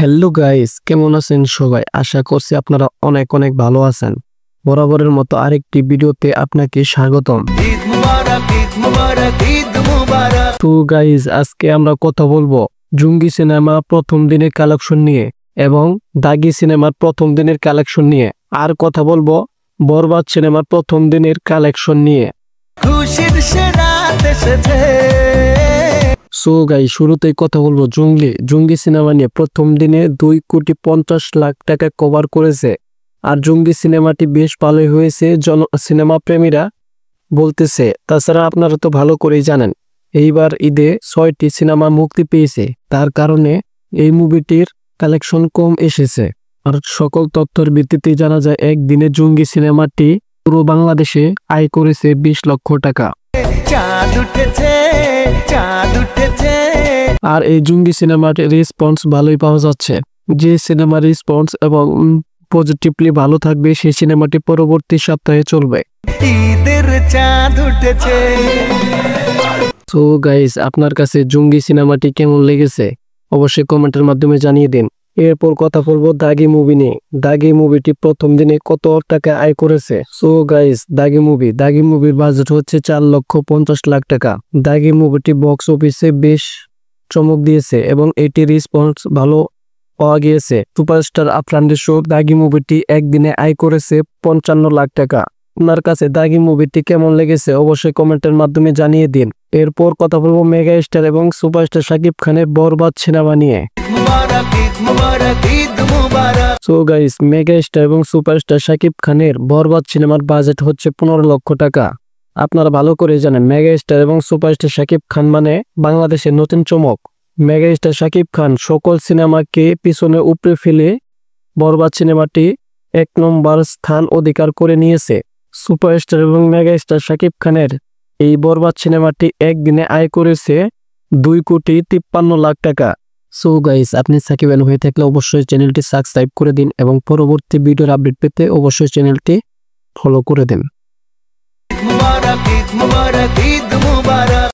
Hello guys, কেমন আছেন সবাই? আশা করছি আপনারা অনেক অনেক ভালো আছেন। বরাবরের মতো আরেকটি ভিডিওতে আপনাকে স্বাগতম। ঈদ মুবারক, ঈদ মুবারক, ঈদ মুবারক। তো গাইস, আজকে আমরা কথা বলবো জঙ্গি সিনেমা প্রথম দিনের কালেকশন নিয়ে এবং দাগি সিনেমার প্রথম দিনের কালেকশন নিয়ে, আর কথা বলবো বরবাদ সিনেমার প্রথম দিনের কালেকশন নিয়ে। খুশির রাত এসেছে। সো গাইস, শুরুতেই কথা বলবো জঙ্গি সিনেমা নিয়ে। প্রথম দিনে 2,50,00,000 টাকা কভার করেছে। আর জঙ্গি সিনেমাটি বেশ ভালোই হয়েছে, সিনেমা প্রেমীরা বলতেছে। তাছাড়া আপনারা তো ভালো করেই জানেন এইবার ঈদে 6টি সিনেমা মুক্তি পেয়েছে, তার কারণে এই মুভিটির কালেকশন কম এসেছে। আর সকল তথ্যের ভিত্তিতে জানা যায় একদিনে জঙ্গি সিনেমাটি পুরো বাংলাদেশে আয় করেছে 20 লক্ষ টাকা। চাঁদ উঠেছে, চাঁদ উঠেছে। আর এই জঙ্গি সিনেমার রেসপন্স ভালোই পাওয়া যাচ্ছে। যে সিনেমার রেসপন্স এবং পজিটিভলি ভালো থাকবে সেই সিনেমাটি পরবর্তী সপ্তাহে চলবে। ঈদের চাঁদ উঠেছে। তো গাইস, আপনার কাছে জঙ্গি সিনেমাটি কেমন লেগেছে অবশ্যই কমেন্টের মাধ্যমে জানিয়ে দিন। এরপর কথা বলবো দাগি মুভি নিয়ে। দাগি মুভিটি প্রথম দিনে কত টাকা আয় করেছে। সো গাইস, দাগি মুভির বাজেট হচ্ছে 4,50,00,000 টাকা। দাগি মুভিটি বক্স অফিসে বেশ চমক দিয়েছে এবং এটি রেসপন্স ভালো পাওয়া গিয়েছে। সুপারস্টার আফরানের শো দাগি মুভিটি একদিনে আয় করেছে 55 লাখ টাকা। আপনার কাছে দাগি মুভিটি কেমন লেগেছে অবশ্যই কমেন্টের মাধ্যমে জানিয়ে দিন। এরপর কথা বলবো মেগা স্টার এবং সুপারস্টার শাকিব খানের বরবাদ সিনেমা নিয়ে। মুবারক, ঈদ মুবারক, ঈদ মুবারক। সো গাইস, মেগা স্টার এবং সুপারস্টার শাকিব খানের বরবাদ সিনেমার বাজেট হচ্ছে 15 লক্ষ টাকা। আপনারা ভালো করে জানেন মেগা স্টার এবং সুপারস্টার শাকিব খান মানে বাংলাদেশের নতুন চমক। মেগা স্টার শাকিব খান সকল সিনেমাকে পিছনে উপড়ে ফেলে বরবাদ সিনেমাটি 1 নম্বর স্থান অধিকার করে নিয়েছে। সুপারস্টার এবং মেগা স্টার শাকিব খানের এই বরবাদ সিনেমাটি একদিনে আয় করেছে 2,53,00,000 টাকা। সো গাইস, আপনি সাকিব খান হয়ে থাকলে অবশ্যই চ্যানেলটি সাবস্ক্রাইব করে দিন এবং পরবর্তী ভিডিওর আপডেট পেতে অবশ্যই চ্যানেলটি ফলো করে দিন। মুবারক, ঈদ মুবারক, ঈদ মুবারক।